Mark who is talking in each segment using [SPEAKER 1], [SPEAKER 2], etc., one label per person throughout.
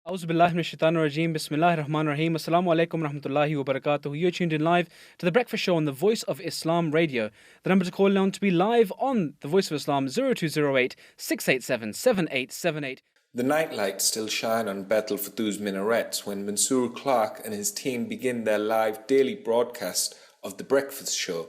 [SPEAKER 1] Auzu billahi minash shaitanir rajeem. Bismillahir Rahmanir Rahim. Assalamu alaikum rahmatullahi wa barakatuh. You're tuned in live to The Breakfast Show on the Voice of Islam Radio. The number to call now to be live on the Voice of Islam: 0208 687 7878.
[SPEAKER 2] The nightlights still shine on Bethel Fatou's minarets when Mansour Clark and his team begin their live daily broadcast of The Breakfast Show.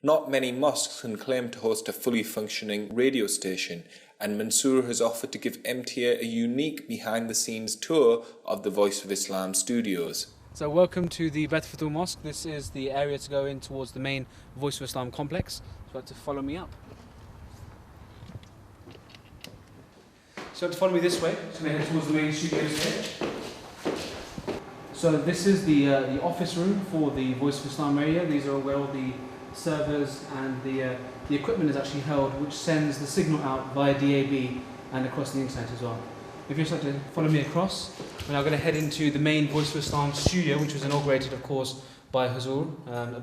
[SPEAKER 2] Not many mosques can claim to host a fully functioning radio station, and Mansour has offered to give MTA a unique behind-the-scenes tour of the Voice of Islam studios.
[SPEAKER 1] So welcome to the Beth Fatou Mosque. This is the area to go in towards the main Voice of Islam complex. So to follow me up. So to follow me this way, so we head towards the main studios here. So this is the office room for the Voice of Islam radio. These are where all the servers and the equipment is actually held, which sends the signal out via DAB and across the internet as well. If you start to follow me across, we're now going to head into the main Voice of Islam studio, which was inaugurated, of course, by Huzur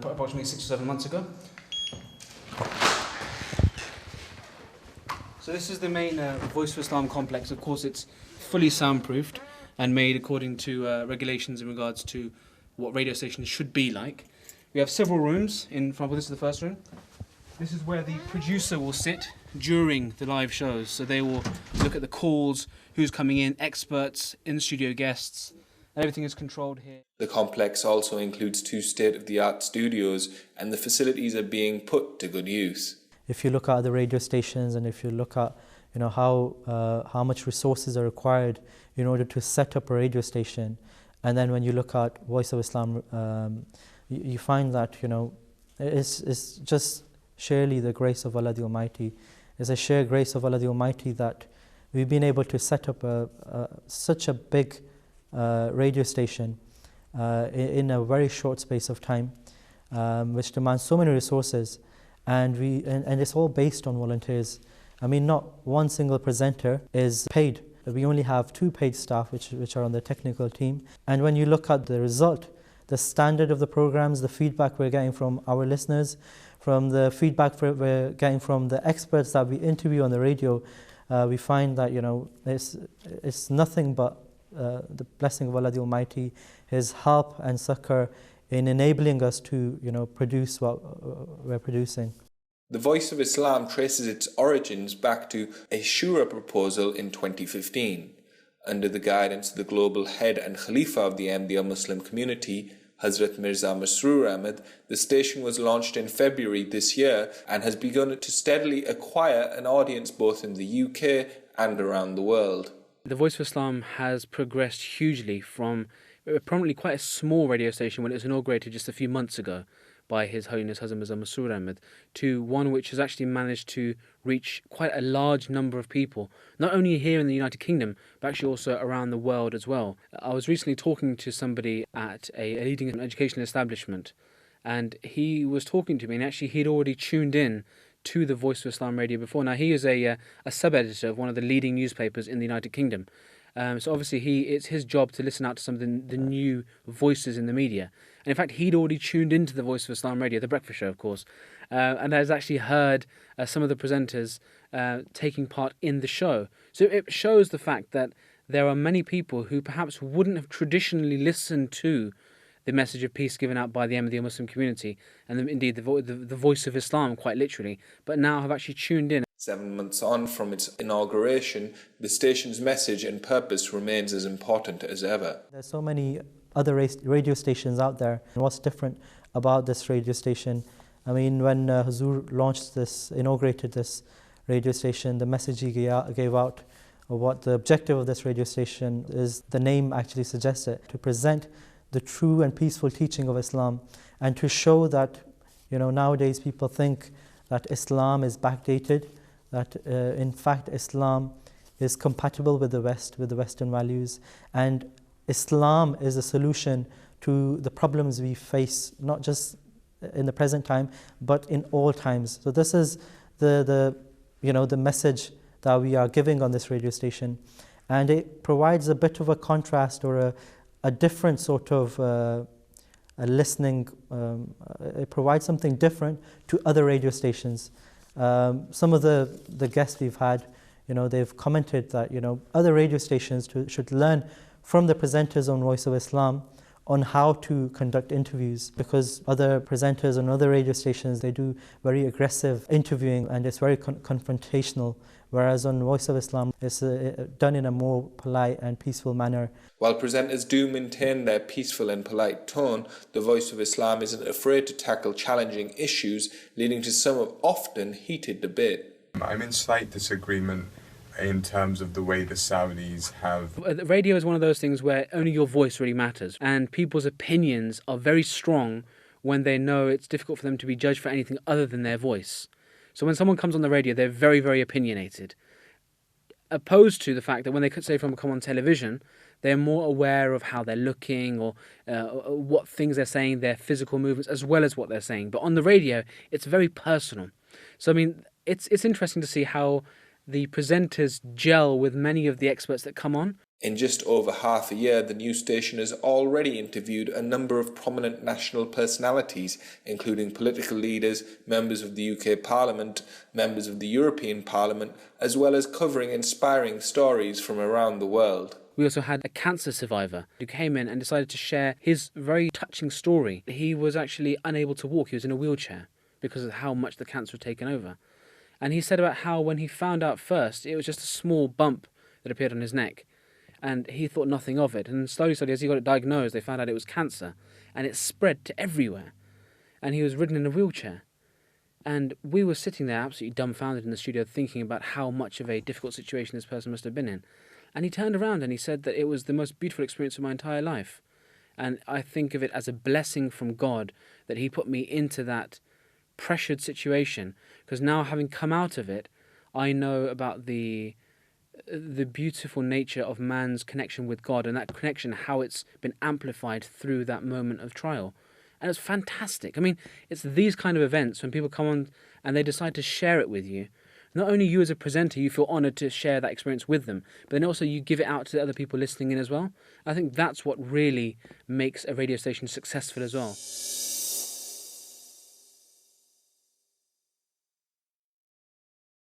[SPEAKER 1] approximately 6 or 7 months ago. So this is the main Voice of Islam complex. Of course, it's fully soundproofed and made according to regulations in regards to what radio stations should be like. We have several rooms. In front of this is the first room. This is where the producer will sit during the live shows. So they will look at the calls, who's coming in, experts, in-studio guests. Everything is controlled here.
[SPEAKER 2] The complex also includes 2 state-of-the-art studios, and the facilities are being put to good use.
[SPEAKER 3] If you look at the radio stations, and if you look at how much resources are required in order to set up a radio station, and then when you look at Voice of Islam, you find that it's just surely the grace of Allah the Almighty. It's a sheer grace of Allah the Almighty that we've been able to set up such a big radio station in a very short space of time, which demands so many resources, and it's all based on volunteers. I mean, not one single presenter is paid. We only have 2 paid staff which are on the technical team. And when you look at the result, the standard of the programs, the feedback we're getting from our listeners, from the feedback we're getting from the experts that we interview on the radio, we find that it's nothing but the blessing of Allah the Almighty, His help and succor in enabling us to produce what we're producing.
[SPEAKER 2] The Voice of Islam traces its origins back to a Shura proposal in 2015. Under the guidance of the global head and Khalifa of the Ahmadiyya Muslim community, Hazrat Mirza Masroor Ahmad, the station was launched in February this year and has begun to steadily acquire an audience both in the UK and around the world.
[SPEAKER 1] The Voice of Islam has progressed hugely from probably quite a small radio station when it was inaugurated just a few months ago by His Holiness Hazrat Mirza Masroor Ahmad, to one which has actually managed to reach quite a large number of people, not only here in the United Kingdom, but actually also around the world as well. I was recently talking to somebody at a leading educational establishment, and he was talking to me, and actually he'd already tuned in to the Voice of Islam radio before. Now, he is a sub-editor of one of the leading newspapers in the United Kingdom. So obviously it's his job to listen out to some of the new voices in the media. And in fact, he'd already tuned into the Voice of Islam radio, The Breakfast Show, of course, and has actually heard some of the presenters taking part in the show. So it shows the fact that there are many people who perhaps wouldn't have traditionally listened to the message of peace given out by the Ahmadiyya Muslim community, and indeed the Voice of Islam, quite literally, but now have actually tuned in.
[SPEAKER 2] 7 months on from its inauguration, the station's message and purpose remains as important as ever.
[SPEAKER 3] There's so many other radio stations out there. And what's different about this radio station? I mean, when Huzur inaugurated this radio station, the message he gave out, or what the objective of this radio station is, the name actually suggests it, to present the true and peaceful teaching of Islam, and to show that nowadays people think that Islam is backdated, that in fact Islam is compatible with the West, with the Western values, and Islam is a solution to the problems we face, not just in the present time, but in all times. So this is the message that we are giving on this radio station, and it provides a bit of a contrast or a different sort of listening. It provides something different to other radio stations. Some of the guests we've had, they've commented that, other radio stations should learn from the presenters on Voice of Islam on how to conduct interviews, because other presenters on other radio stations, they do very aggressive interviewing and it's very confrontational, whereas on Voice of Islam it's done in a more polite and peaceful manner.
[SPEAKER 2] While presenters do maintain their peaceful and polite tone, the Voice of Islam isn't afraid to tackle challenging issues, leading to some often heated debate.
[SPEAKER 4] I'm in slight disagreement in terms of the way the Saudis have...
[SPEAKER 1] Radio is one of those things where only your voice really matters, and people's opinions are very strong when they know it's difficult for them to be judged for anything other than their voice. So when someone comes on the radio, they're very, very opinionated, opposed to the fact that when they could say come on television, they're more aware of how they're looking or what things they're saying, their physical movements, as well as what they're saying. But on the radio, it's very personal. So, I mean, it's interesting to see how the presenters gel with many of the experts that come on.
[SPEAKER 2] In just over half a year, the new station has already interviewed a number of prominent national personalities, including political leaders, members of the UK Parliament, members of the European Parliament, as well as covering inspiring stories from around the world.
[SPEAKER 1] We also had a cancer survivor who came in and decided to share his very touching story. He was actually unable to walk. He was in a wheelchair because of how much the cancer had taken over. And he said about how when he found out first, it was just a small bump that appeared on his neck. And he thought nothing of it. And slowly, as he got it diagnosed, they found out it was cancer. And it spread to everywhere. And he was ridden in a wheelchair. And we were sitting there absolutely dumbfounded in the studio thinking about how much of a difficult situation this person must have been in. And he turned around and he said that it was the most beautiful experience of my entire life. And I think of it as a blessing from God that he put me into that pressured situation, because now, having come out of it, I know about the beautiful nature of man's connection with God, and that connection, how it's been amplified through that moment of trial. And it's fantastic. I mean, it's these kind of events when people come on and they decide to share it with you. Not only you as a presenter, you feel honoured to share that experience with them, but then also you give it out to the other people listening in as well. I think that's what really makes a radio station successful as well.